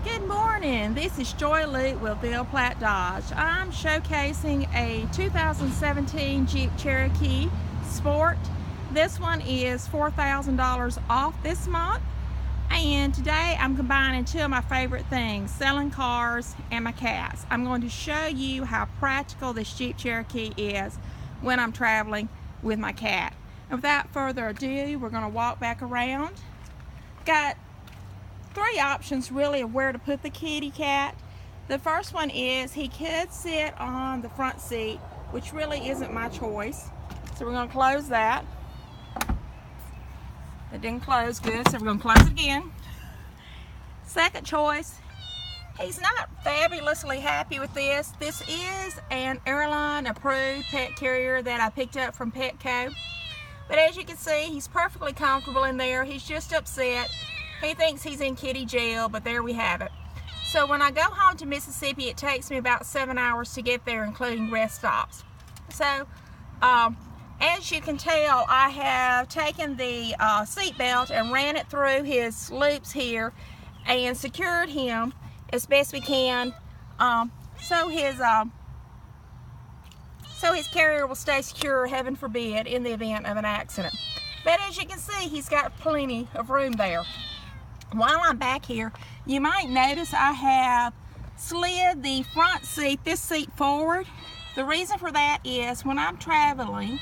Good morning. This is Joy Luke with Ville Platte Dodge. I'm showcasing a 2017 Jeep Cherokee Sport. This one is $4,000 off this month. And today I'm combining two of my favorite things, selling cars and my cats. I'm going to show you how practical this Jeep Cherokee is when I'm traveling with my cat. And without further ado, we're going to walk back around. Got three options really of where to put the kitty cat. The first one is he could sit on the front seat, which really isn't my choice. So we're going to close that. It didn't close good, so we're going to close it again. Second choice, he's not fabulously happy with this. This is an airline approved pet carrier that I picked up from Petco. But as you can see, he's perfectly comfortable in there. He's just upset. He thinks he's in kitty jail, but there we have it. So when I go home to Mississippi, it takes me about 7 hours to get there, including rest stops. So as you can tell, I have taken the seat belt and ran it through his loops here and secured him as best we can, so his carrier will stay secure, heaven forbid, in the event of an accident. But as you can see, he's got plenty of room there. While I'm back here, you might notice I have slid the front seat, this seat, forward. The reason for that is when I'm traveling,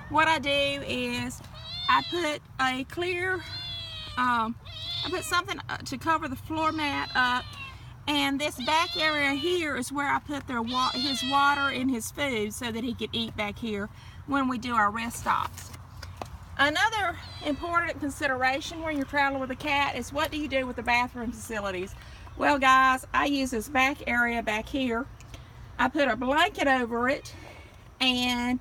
what I do is I put a clear, I put something to cover the floor mat up, and this back area here is where I put his water and his food so that he can eat back here when we do our rest stops. Another important consideration when you're traveling with a cat is what do you do with the bathroom facilities? Well guys, I use this back area back here. I put a blanket over it, and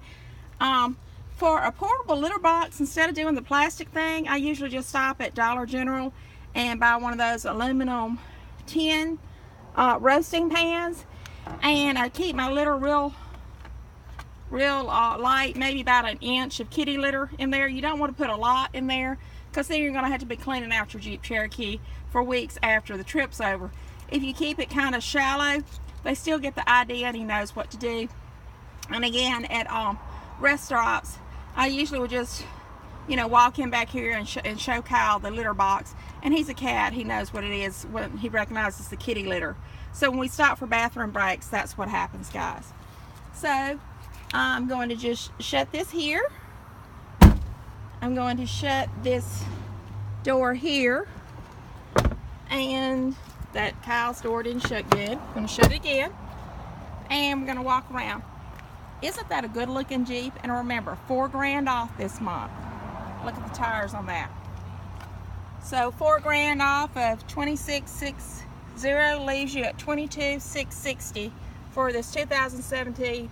for a portable litter box, instead of doing the plastic thing, I usually just stop at Dollar General and buy one of those aluminum tin roasting pans, and I keep my litter real light, maybe about an inch of kitty litter in there. You don't want to put a lot in there because then you're going to have to be cleaning out your Jeep Cherokee for weeks after the trip's over. If you keep it kind of shallow, they still get the idea and he knows what to do. And again, at rest stops, I usually would just, walk him back here and show Kyle the litter box. And he's a cat, he knows what it is when he recognizes the kitty litter. So when we stop for bathroom breaks, that's what happens, guys. So I'm going to just shut this here. I'm going to shut this door here. And that Kyle's door didn't shut good. I'm going to shut it again. And we're going to walk around. Isn't that a good looking Jeep? And remember, $4 grand off this month. Look at the tires on that. So $4 grand off of $26,660 leaves you at $22,660 for this 2017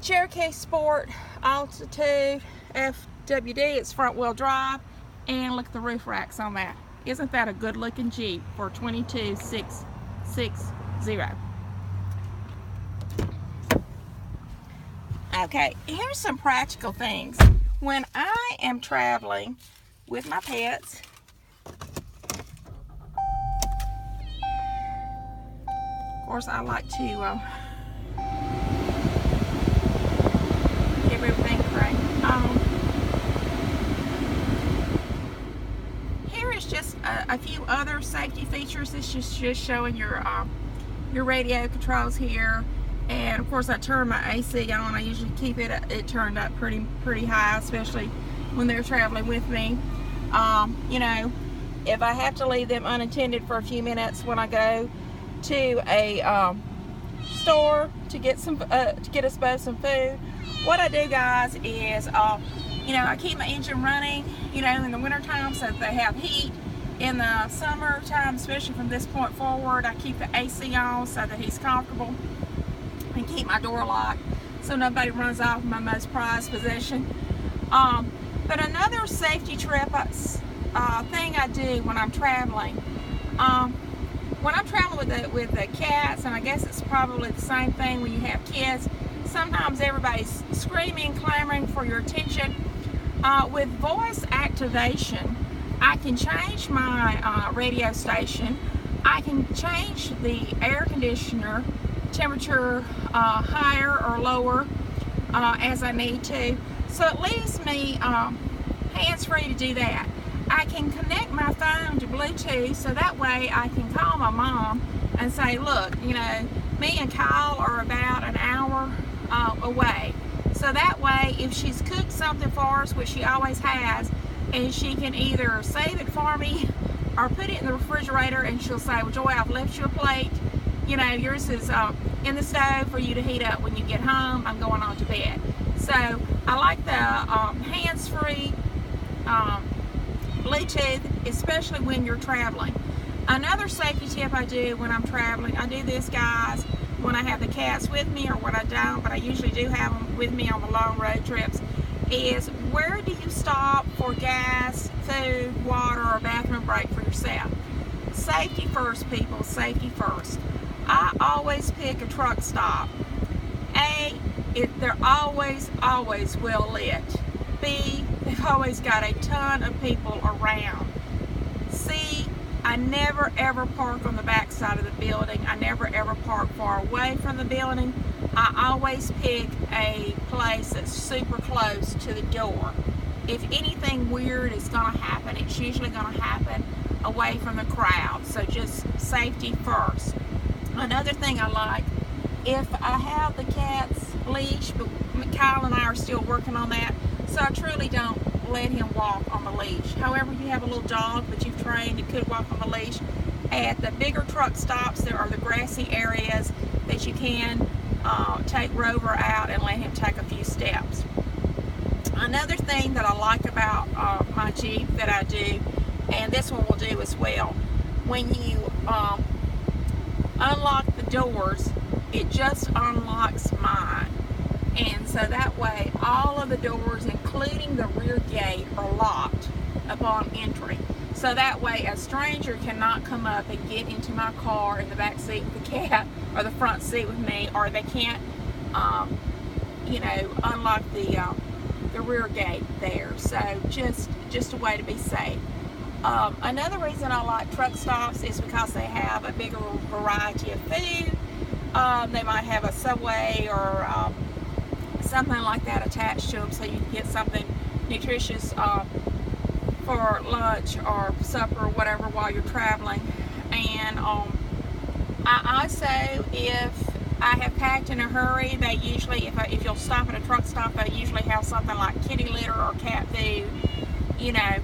Cherokee Sport Altitude FWD. It's front wheel drive, and look at the roof racks on that. Isn't that a good looking Jeep for $22,660? Okay, here's some practical things. When I am traveling with my pets, of course I like to give everything correct. Here is just a few other safety features. This is just showing your radio controls here. And of course I turn my AC on. I usually keep it turned up pretty high, especially when they're traveling with me. If I have to leave them unattended for a few minutes when I go to a store to get us both some food, what I do, guys, is I keep my engine running in the winter time so that they have heat. In the summertime, especially from this point forward, I keep the AC on so that he's comfortable, and keep my door locked so nobody runs off my most prized possession. But another safety trip thing I do when I'm traveling, with the cats, and I guess it's probably the same thing when you have kids, sometimes everybody's screaming, clamoring for your attention. With voice activation, I can change my radio station I can change the air conditioner temperature higher or lower as I need to. So it leaves me hands-free to do that. I can connect my phone to Bluetooth so that way I can call my mom and say, look, you know, me and Kyle are about an hour away. So that way, if she's cooked something for us, which she always has, and she can either save it for me or put it in the refrigerator, and she'll say, well, Joy, I've left you a plate. You know, yours is in the stove for you to heat up when you get home. I'm going on to bed. So I like the hands-free Bluetooth, especially when you're traveling. Another safety tip I do when I'm traveling, I do this, guys, when I have the cats with me or when I don't, but I usually do have them with me on the long road trips, is where do you stop for gas, food, water, or bathroom break for yourself? Safety first, people, safety first. I always pick a truck stop. A, they're always well lit. B, they've always got a ton of people around. C, I never ever park on the back side of the building. I never ever park far away from the building. I always pick a place that's super close to the door. If anything weird is going to happen, it's usually going to happen away from the crowd. So just safety first. Another thing I like, if I have the cat's leash, but Kyle and I are still working on that, so I truly don't let him walk on the leash. However, you have a little dog that you've trained and could walk on the leash. At the bigger truck stops, there are the grassy areas that you can take Rover out and let him take a few steps. Another thing that I like about my Jeep that I do, and this one will do as well, when you unlock the doors, it just unlocks mine. And so that way, all of the doors, including the rear gate, are locked upon entry. So that way, a stranger cannot come up and get into my car in the back seat with the cat, or the front seat with me, or they can't, you know, unlock the rear gate there. So just a way to be safe. Another reason I like truck stops is because they have a bigger variety of food. They might have a Subway or something like that attached to them, so you can get something nutritious for lunch or supper or whatever while you're traveling. And I also, if I have packed in a hurry, they usually, if you'll stop at a truck stop, they usually have something like kitty litter or cat food, you know,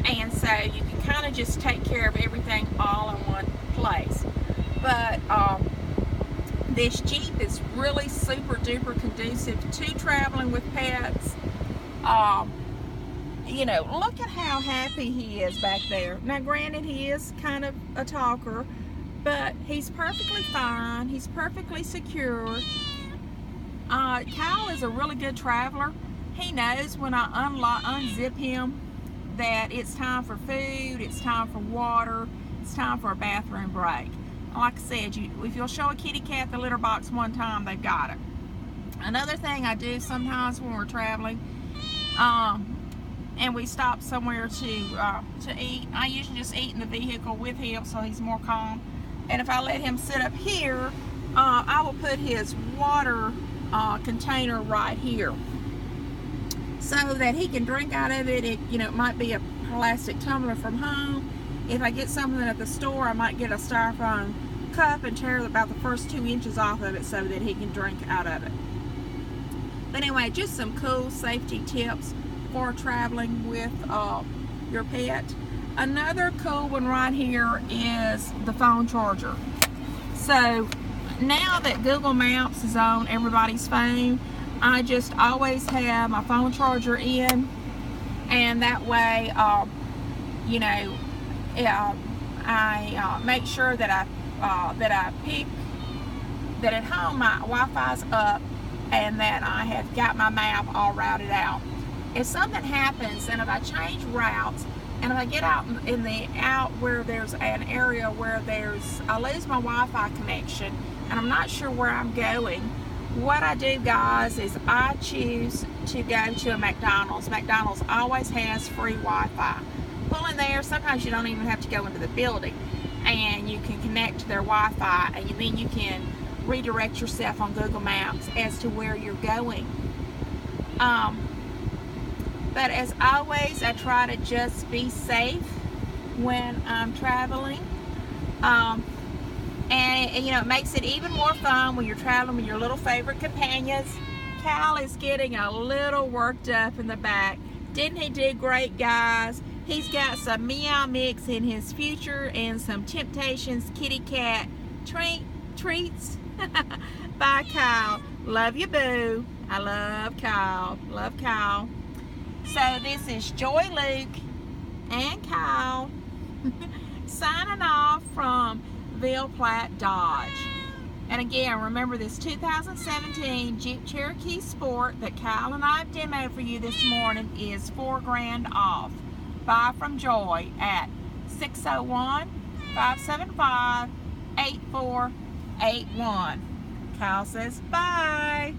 and so you can kind of just take care of everything all in one place. But this Jeep is really super duper conducive to traveling with pets. You know, look at how happy he is back there. Now granted, he is kind of a talker, but he's perfectly fine. He's perfectly secure. Kyle is a really good traveler. He knows when I unzip him that it's time for food, it's time for water, it's time for a bathroom break. Like I said, if you'll show a kitty cat the litter box one time, they've got it. Another thing I do sometimes when we're traveling, and we stop somewhere to eat, I usually just eat in the vehicle with him so he's more calm. And if I let him sit up here, I will put his water container right here so that he can drink out of it. You know, it might be a plastic tumbler from home. If I get something at the store, I might get a styrofoam cup and tear about the first 2 inches off of it so that he can drink out of it. But anyway, just some cool safety tips for traveling with your pet. Another cool one right here is the phone charger. So now that Google Maps is on everybody's phone, I just always have my phone charger in, and that way, you know, I make sure that I pick that at home my Wi-Fi's up and that I have got my map all routed out. If something happens and if I change routes and if I get out where there's an area where I lose my Wi-Fi connection and I'm not sure where I'm going, what I do, guys, is I choose to go to a McDonald's. McDonald's always has free Wi-Fi. Pull in there. Sometimes you don't even have to go into the building. and you can connect to their Wi-Fi, and then you can redirect yourself on Google Maps as to where you're going. But as always, I try to just be safe when I'm traveling. And you know, it makes it even more fun when you're traveling with your little favorite companions. Cal is getting a little worked up in the back. Didn't he do great, guys? He's got some Meow Mix in his future and some Temptations kitty cat treats. Bye, Kyle. Love you, boo. I love Kyle. Love Kyle. So this is Joy, Luke, and Kyle signing off from Ville Platte Dodge. And again, remember this 2017 Jeep Cherokee Sport that Kyle and I have demoed for you this morning is $4 grand off. Buy from Joy at 601-575-8481. Kyle says bye.